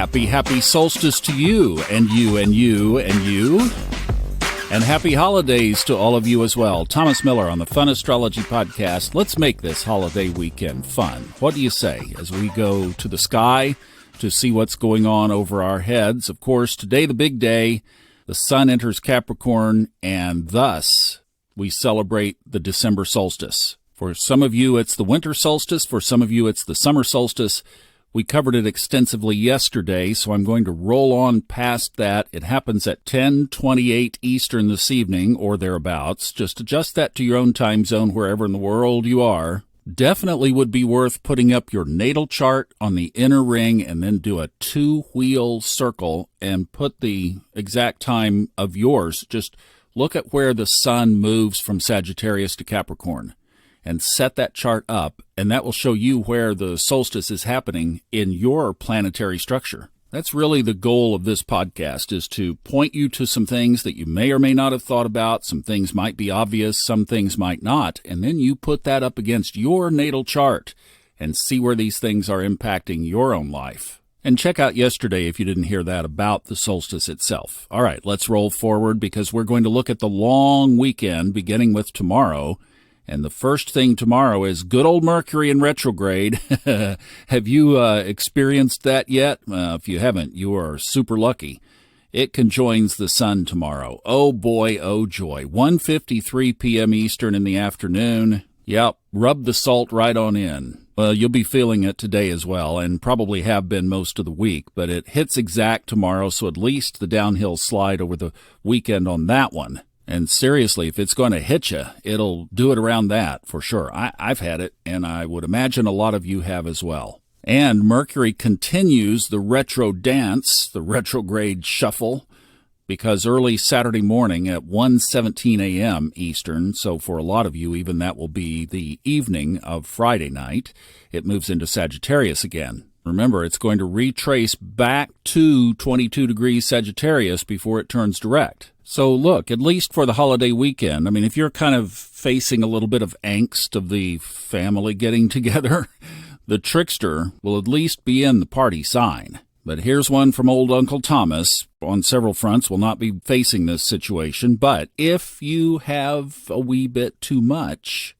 Happy solstice to you, and you, and you, and you. And happy holidays to all of you as well. Thomas Miller on the Fun Astrology Podcast. Let's make this holiday weekend fun. What do you say as we go to the sky to see what's going on over our heads? Of course, today the big day. The sun enters Capricorn, and thus we celebrate the December solstice. For some of you, it's the winter solstice. For some of you, it's the summer solstice. We covered it extensively yesterday, so I'm going to roll on past that. It happens at 10:28 Eastern this evening, or thereabouts. Just adjust that to your own time zone wherever in the world you are. Definitely would be worth putting up your natal chart on the inner ring and then do a two-wheel circle and put the exact time of yours. Just look at where the sun moves from Sagittarius to Capricorn and set that chart up, and that will show you where the solstice is happening in your planetary structure. That's really the goal of this podcast, is to point you to some things that you may or may not have thought about. Some things might be obvious, some things might not, and then you put that up against your natal chart and see where these things are impacting your own life. And check out yesterday if you didn't hear that about the solstice itself. All right, let's roll forward because we're going to look at the long weekend beginning with tomorrow. And the first thing tomorrow is good old Mercury in retrograde. Have you experienced that yet? If you haven't, you are super lucky. It conjoins the sun tomorrow. Oh boy, oh joy. 1:53 p.m. Eastern in the afternoon. Yep, rub the salt right on in. Well, you'll be feeling it today as well, and probably have been most of the week, but it hits exact tomorrow, so at least the downhill slide over the weekend on that one. And seriously, if it's going to hit you, it'll do it around that for sure. I've had it, and I would imagine a lot of you have as well. And Mercury continues the retro dance, the retrograde shuffle, because early Saturday morning at 1:17 a.m. Eastern, so for a lot of you, even that will be the evening of Friday night, it moves into Sagittarius again. Remember, it's going to retrace back to 22 degrees Sagittarius before it turns direct. So look, at least for the holiday weekend, I mean, if you're kind of facing a little bit of angst of the family getting together, the trickster will at least be in the party sign. But here's one from old Uncle Thomas. On several fronts, will not be facing this situation. But if you have a wee bit too much,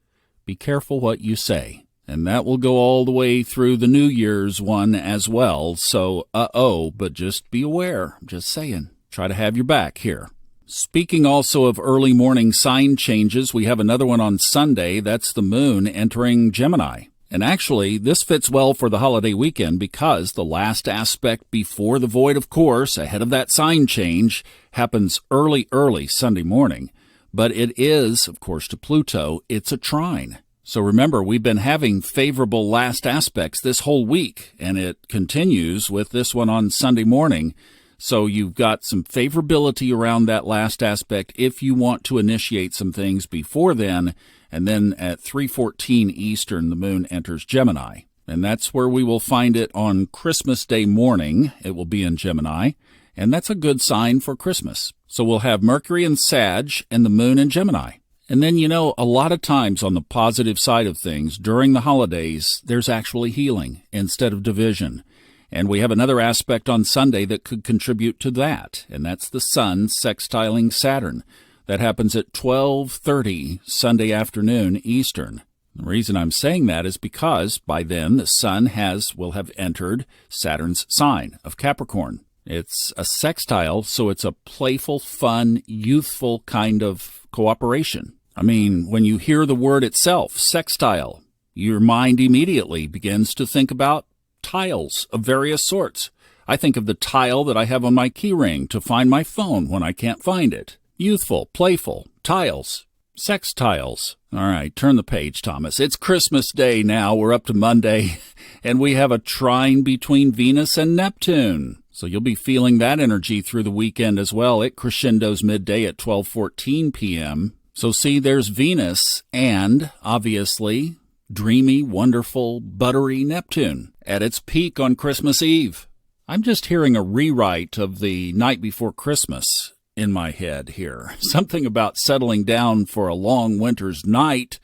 be careful what you say. And that will go all the way through the New Year's one as well. So, but just be aware. I'm just saying. Try to have your back here. Speaking also of early morning sign changes, we have another one on Sunday. That's the moon entering Gemini. And actually, this fits well for the holiday weekend because the last aspect before the void, of course, ahead of that sign change, happens early Sunday morning. But it is, of course, to Pluto, it's a trine. So remember, we've been having favorable last aspects this whole week, and it continues with this one on Sunday morning. So you've got some favorability around that last aspect if you want to initiate some things before then. And then at 3:14 Eastern, the moon enters Gemini. And that's where we will find it on Christmas Day morning. It will be in Gemini. And that's a good sign for Christmas. So we'll have Mercury in Sag and the moon in Gemini. And then, a lot of times on the positive side of things, during the holidays, there's actually healing instead of division. And we have another aspect on Sunday that could contribute to that, and that's the sun sextiling Saturn. That happens at 12:30 Sunday afternoon Eastern. The reason I'm saying that is because by then the sun will have entered Saturn's sign of Capricorn. It's a sextile, so it's a playful, fun, youthful kind of cooperation. I mean, when you hear the word itself, sextile, your mind immediately begins to think about tiles of various sorts. I think of the tile that I have on my keyring to find my phone when I can't find it. Youthful, playful, tiles, sextiles. All right, turn the page, Thomas. It's Christmas Day now. We're up to Monday, and we have a trine between Venus and Neptune. So you'll be feeling that energy through the weekend as well. It crescendos midday at 12:14 p.m. So see, there's Venus and, obviously, dreamy, wonderful, buttery Neptune at its peak on Christmas Eve. I'm just hearing a rewrite of the night before Christmas in my head here. Something about settling down for a long winter's night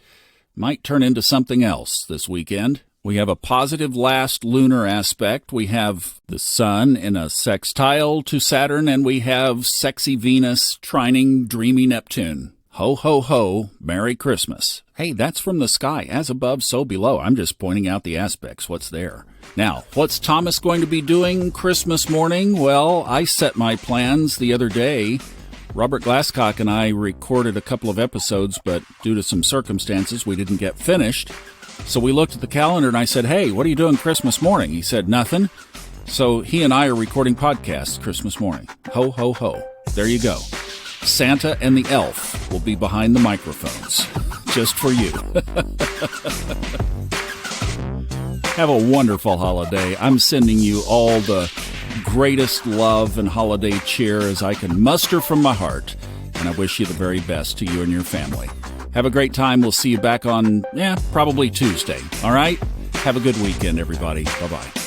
might turn into something else this weekend. We have a positive last lunar aspect. We have the sun in a sextile to Saturn, and we have sexy Venus trining dreamy Neptune. Ho, ho, ho, Merry Christmas. Hey, that's from the sky. As above, so below. I'm just pointing out the aspects, what's there. Now, what's Thomas going to be doing Christmas morning? Well, I set my plans the other day. Robert Glasscock and I recorded a couple of episodes, but due to some circumstances, we didn't get finished. So we looked at the calendar and I said, hey, what are you doing Christmas morning? He said, nothing. So he and I are recording podcasts Christmas morning. Ho, ho, ho. There you go. Santa and the elf will be behind the microphones. Just for you. Have a wonderful holiday. I'm sending you all the greatest love and holiday cheer as I can muster from my heart. And I wish you the very best to you and your family. Have a great time. We'll see you back on, probably Tuesday. All right? Have a good weekend, everybody. Bye-bye.